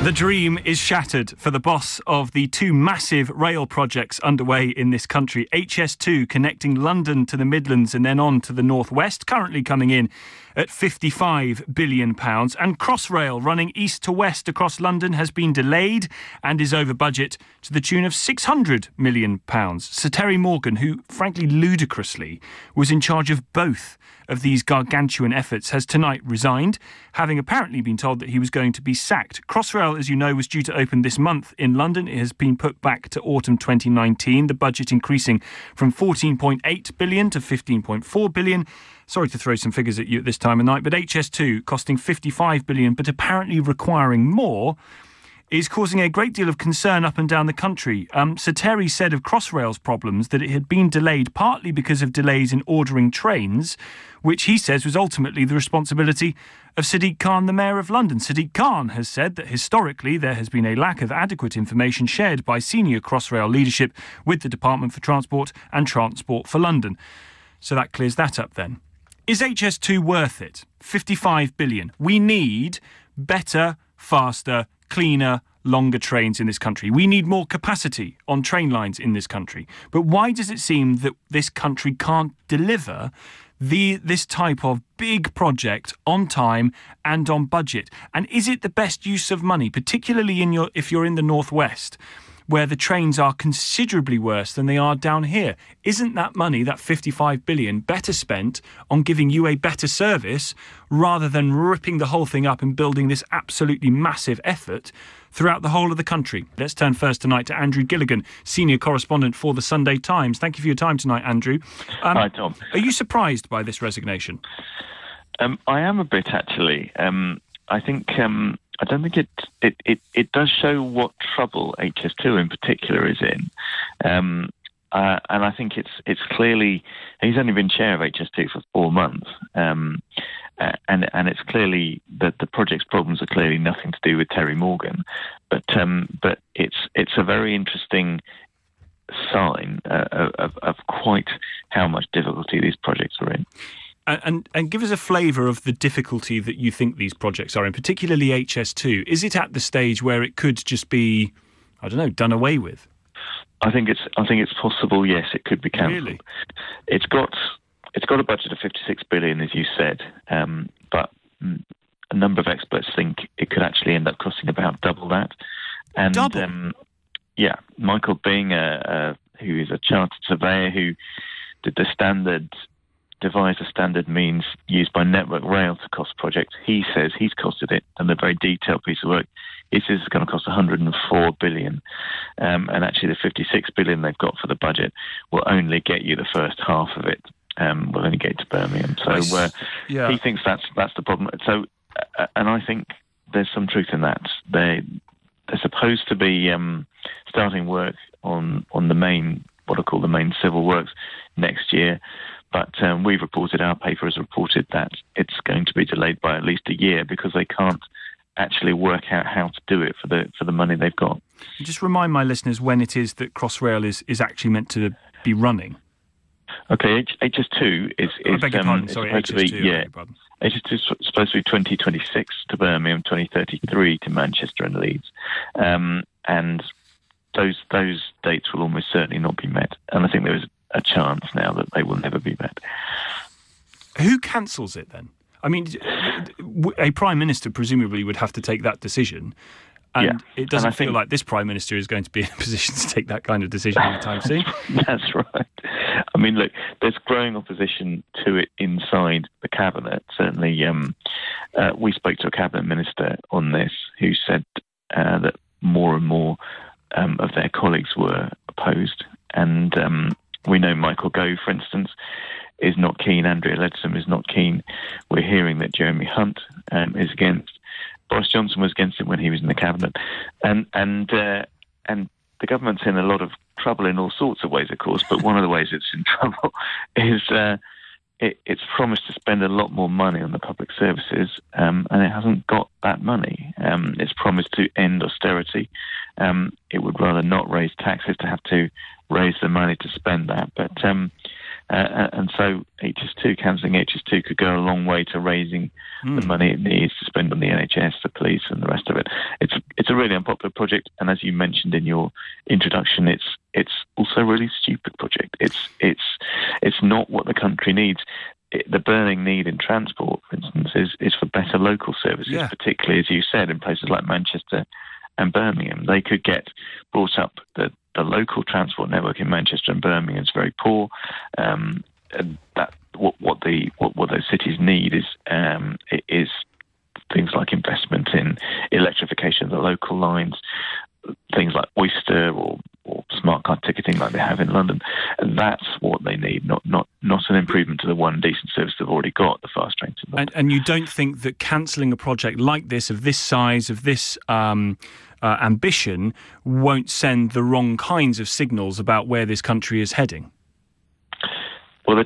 The dream is shattered for the boss of the two massive rail projects underway in this country. HS2 connecting London to the Midlands and then on to the northwest, currently coming in at £55 billion. And Crossrail running east to west across London has been delayed and is over budget to the tune of £600 million. Sir Terry Morgan, who frankly ludicrously was in charge of both of these gargantuan efforts, has tonight resigned, having apparently been told that he was going to be sacked. Crossrail, as you know, was due to open this month in London. It has been put back to autumn 2019, the budget increasing from £14.8 billion to £15.4 billion. Sorry to throw some figures at you at this time of night, but HS2 costing £55 billion, but apparently requiring more, is causing a great deal of concern up and down the country. Sir Terry said of Crossrail's problems that it had been delayed partly because of delays in ordering trains, which he says was ultimately the responsibility of Sadiq Khan, the Mayor of London. Sadiq Khan has said that historically there has been a lack of adequate information shared by senior Crossrail leadership with the Department for Transport and Transport for London. So that clears that up then. Is HS2 worth it? £55 billion. We need better, faster, cleaner, longer trains in this country. We need more capacity on train lines in this country. But why does it seem that this country can't deliver this type of big project on time and on budget? And is it the best use of money, particularly if you're in the northwest, where the trains are considerably worse than they are down here? Isn't that money, that £55 billion, better spent on giving you a better service rather than ripping the whole thing up and building this absolutely massive effort throughout the whole of the country? Let's turn first tonight to Andrew Gilligan, senior correspondent for the Sunday Times. Thank you for your time tonight, Andrew. Hi, Tom. Are you surprised by this resignation? I am a bit, actually. I think... I don't think it does show what trouble HS2 in particular is in, and I think it's clearly, he's only been chair of HS2 for 4 months, and it's clearly that the project's problems are clearly nothing to do with Terry Morgan, but it's a very interesting sign of quite how much difficulty these projects are in. And give us a flavour of the difficulty that you think these projects are in, particularly HS2. Is it at the stage where it could just be, I don't know, done away with? I think it's possible. Yes, it could be cancelled. Really? It's got a budget of £56 billion, as you said, but a number of experts think it could actually end up costing about double that. And double? Yeah, Michael Byng, who is a chartered surveyor who devised a standard means used by Network Rail to cost projects. He says he's costed it, and a very detailed piece of work. He says it's going to cost £104 billion, and actually the £56 billion they've got for the budget will only get you the first half of it. Will only get to Birmingham. So he thinks that's the problem. So, and I think there's some truth in that. They're supposed to be starting work on the main, what I call the main civil works, next year. But our paper has reported that it's going to be delayed by at least a year because they can't actually work out how to do it for the money they've got. Just remind my listeners when it is that Crossrail is actually meant to be running. Okay, HS2 is I beg your pardon, sorry, supposed HS2, to be, HS2 is supposed to be 2026 to Birmingham, 2033 to Manchester and Leeds. And those dates will almost certainly not be met. And I think there is a chance now that they will never be met. Who cancels it then? I mean, a Prime Minister presumably would have to take that decision, and it doesn't feel like this Prime Minister is going to be in a position to take that kind of decision anytime soon. That's right. I mean, look, there's growing opposition to it inside the Cabinet. Certainly, we spoke to a Cabinet Minister on this who said that more and more of their colleagues were opposed, and we know Michael Gove, for instance, is not keen. Andrea Leadsom is not keen. We're hearing that Jeremy Hunt is against. Boris Johnson was against it when he was in the cabinet, and the government's in a lot of trouble in all sorts of ways, of course. But one of the ways it's in trouble is it's promised to spend a lot more money on the public services, and it hasn't got that money. It's promised to end austerity. It would rather not raise taxes to have to raise the money to spend that. But and so cancelling HS2 could go a long way to raising the money it needs to spend on the NHS, the police, and the rest of it. It's a really unpopular project, and as you mentioned in your introduction, it's also a really stupid project. It's not what the country needs. The burning need in transport, for instance, is for better local services, particularly, as you said, in places like Manchester and Birmingham. They could get brought up. The local transport network in Manchester and Birmingham is very poor. What those cities need is things like investment in electrification of the local lines, things like Oyster or smart card ticketing like they have in London. And that's what they need, not an improvement to the one decent service they've already got, the fast train to London. And you don't think that cancelling a project like this, of this size, of this ambition, won't send the wrong kinds of signals about where this country is heading? Well, the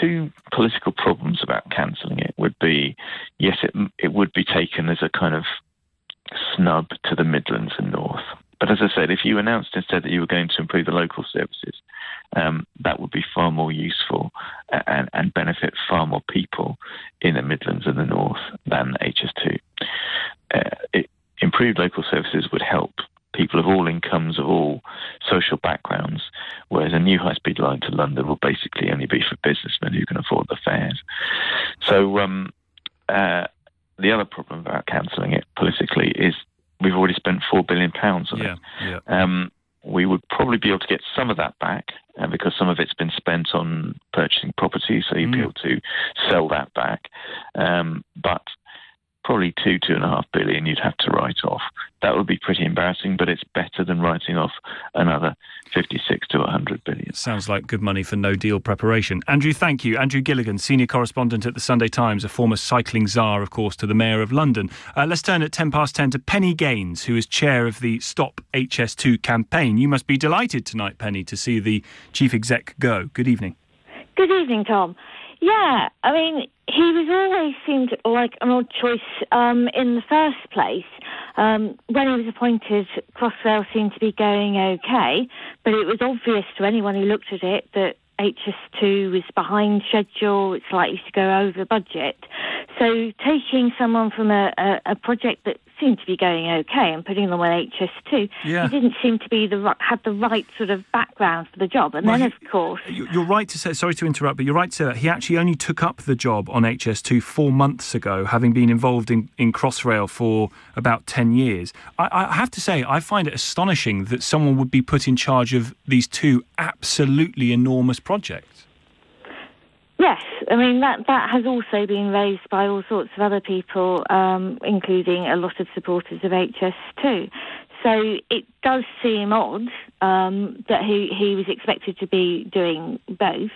two political problems about cancelling it would be, yes, it would be taken as a kind of snub to the Midlands and North. But as I said, if you announced instead that you were going to improve the local services, that would be far more useful and benefit far more people in the Midlands and the North than HS2. Improved local services would help people of all incomes, of all social backgrounds, whereas a new high-speed line to London will basically only be for businessmen who can afford the fares. So the other problem about cancelling it politically is we've already spent £4 billion on it. Yeah. We would probably be able to get some of that back because some of it's been spent on purchasing property, so you'd be able to sell that back. But probably £2.5 billion you'd have to write off. That would be pretty embarrassing, but it's better than writing off another 56 to 100 billion. Sounds like good money for no deal preparation. Andrew, thank you. Andrew Gilligan, senior correspondent at the Sunday Times, a former cycling czar, of course, to the Mayor of London. Let's turn at 10:10 to Penny Gaines, who is chair of the Stop HS2 campaign. You must be delighted tonight, Penny, to see the chief exec go. Good evening. Good evening, Tom. Yeah, I mean, he was always seemed like an odd choice in the first place. When he was appointed, Crossrail seemed to be going okay, but it was obvious to anyone who looked at it that HS2 was behind schedule, it's likely to go over budget. So taking someone from a project that seemed to be going okay and putting them on HS2, he didn't seem to be had the right sort of background for the job. And then, of course... You're right to say, sorry to interrupt, but you're right to say that he actually only took up the job on HS2 4 months ago, having been involved in Crossrail for about 10 years. I have to say, I find it astonishing that someone would be put in charge of these two absolutely enormous projects. Yes, I mean, that has also been raised by all sorts of other people, including a lot of supporters of HS2. So it does seem odd that he was expected to be doing both.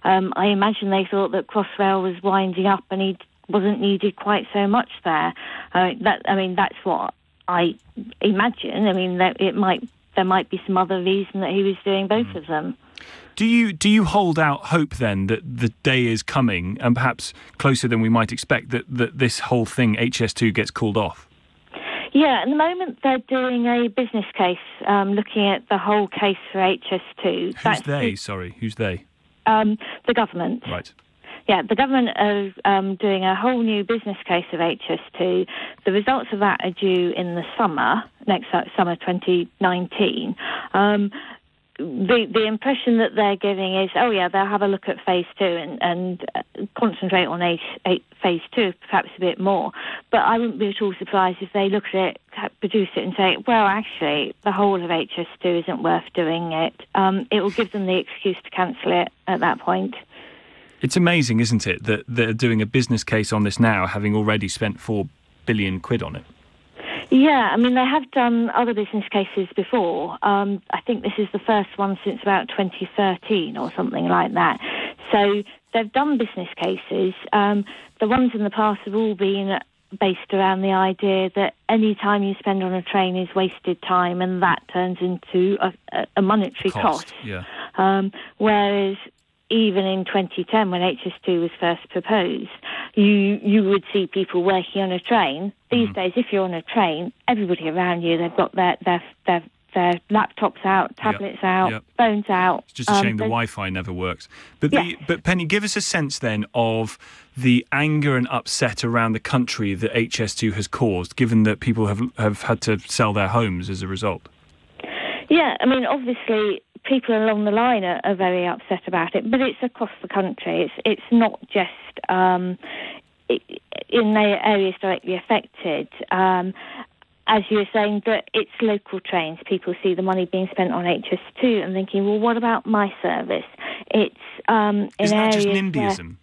I imagine they thought that Crossrail was winding up and he wasn't needed quite so much there. That's what I imagine. I mean, there might be some other reason that he was doing both of them. Do you hold out hope then that the day is coming, and perhaps closer than we might expect, that this whole thing, HS2, gets called off? Yeah, at the moment they're doing a business case, looking at the whole case for HS2. Who's they? The government. Right. Yeah, the government are doing a whole new business case of HS2. The results of that are due in the next summer 2019. The impression that they're giving is, they'll have a look at phase 2 and concentrate on phase 2 perhaps a bit more. But I wouldn't be at all surprised if they look at it, produce it and say, well, actually, the whole of HS2 isn't worth doing it. It will give them the excuse to cancel it at that point. It's amazing, isn't it, that they're doing a business case on this now, having already spent £4 billion on it? Yeah, I mean, they have done other business cases before. I think this is the first one since about 2013 or something like that. So they've done business cases. The ones in the past have all been based around the idea that any time you spend on a train is wasted time, and that turns into a monetary cost. Yeah. Whereas even in 2010, when HS2 was first proposed, you would see people working on a train. These days, if you're on a train, everybody around you, they've got their their laptops out, tablets out, phones out. It's just a shame the Wi-Fi never works. But Penny, give us a sense then of the anger and upset around the country that HS2 has caused, given that people have had to sell their homes as a result. Yeah, I mean, obviously, people along the line are very upset about it, but it's across the country. It's not just in the areas directly affected. As you were saying, that it's local trains. People see the money being spent on HS2 and thinking, well, what about my service? It's in Isn't that just areas NIMBYism?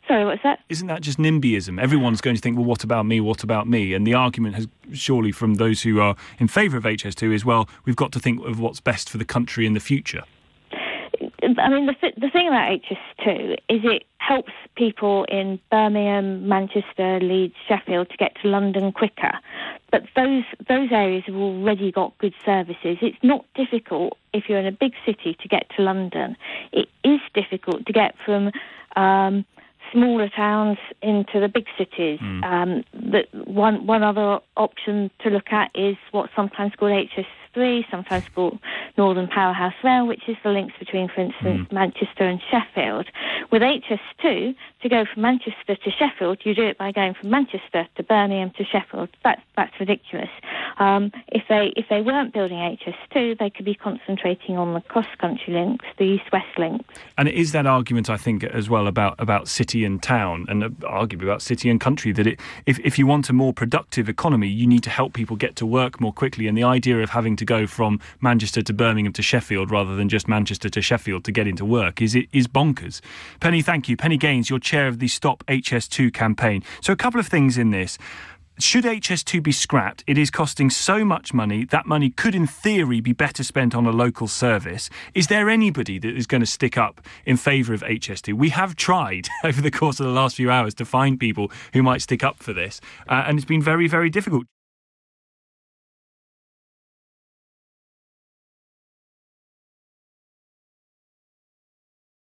Sorry, what's that? Isn't that just NIMBYism? Everyone's going to think, well, what about me? What about me? And the argument has surely from those who are in favour of HS2 is, well, we've got to think of what's best for the country in the future. I mean, the thing about HS2 is it helps people in Birmingham, Manchester, Leeds, Sheffield to get to London quicker. But those areas have already got good services. It's not difficult if you're in a big city to get to London. It is difficult to get from smaller towns into the big cities. One other option to look at is what's sometimes called HS3, sometimes called Northern Powerhouse Rail, which is the links between, for instance, Manchester and Sheffield. With HS2, to go from Manchester to Sheffield, you do it by going from Manchester to Birmingham to Sheffield. That's ridiculous. If they weren't building HS2, they could be concentrating on the cross-country links, the east-west links. And it is that argument, I think, as well about city and town, and arguably about city and country, that if you want a more productive economy, you need to help people get to work more quickly. And the idea of having to go from Manchester to Birmingham to Sheffield rather than just Manchester to Sheffield to get into work is bonkers. Penny, thank you. Penny Gaines, you're chair of the Stop HS2 campaign. So a couple of things in this. Should HS2 be scrapped? It is costing so much money. That money could, in theory, be better spent on a local service. Is there anybody that is going to stick up in favour of HS2? We have tried over the course of the last few hours to find people who might stick up for this, and it's been very, very difficult.